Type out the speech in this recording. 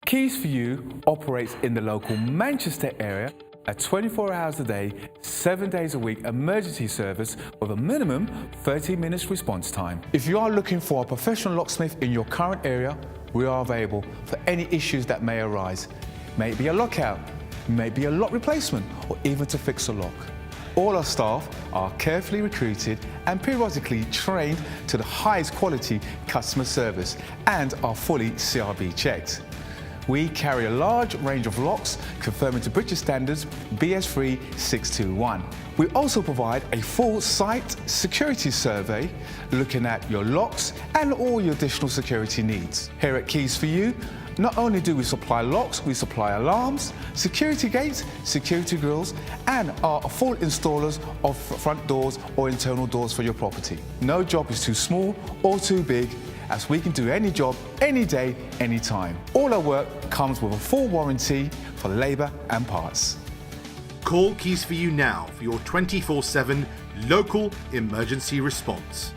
Keys4U operates in the local Manchester area, a 24 hours a day, 7 days a week emergency service with a minimum 30 minutes response time. If you are looking for a professional locksmith in your current area, we are available for any issues that may arise. May it be a lockout, may it be a lock replacement, or even to fix a lock. All our staff are carefully recruited and periodically trained to the highest quality customer service and are fully CRB checked. We carry a large range of locks conforming to British standards BS3 621. We also provide a full site security survey looking at your locks and all your additional security needs. Here at Keys4U, not only do we supply locks, we supply alarms, security gates, security grills, and are full installers of front doors or internal doors for your property. No job is too small or too big, as we can do any job, any day, any time. All our work comes with a full warranty for labour and parts. Call Keys4U now for your 24/7 local emergency response.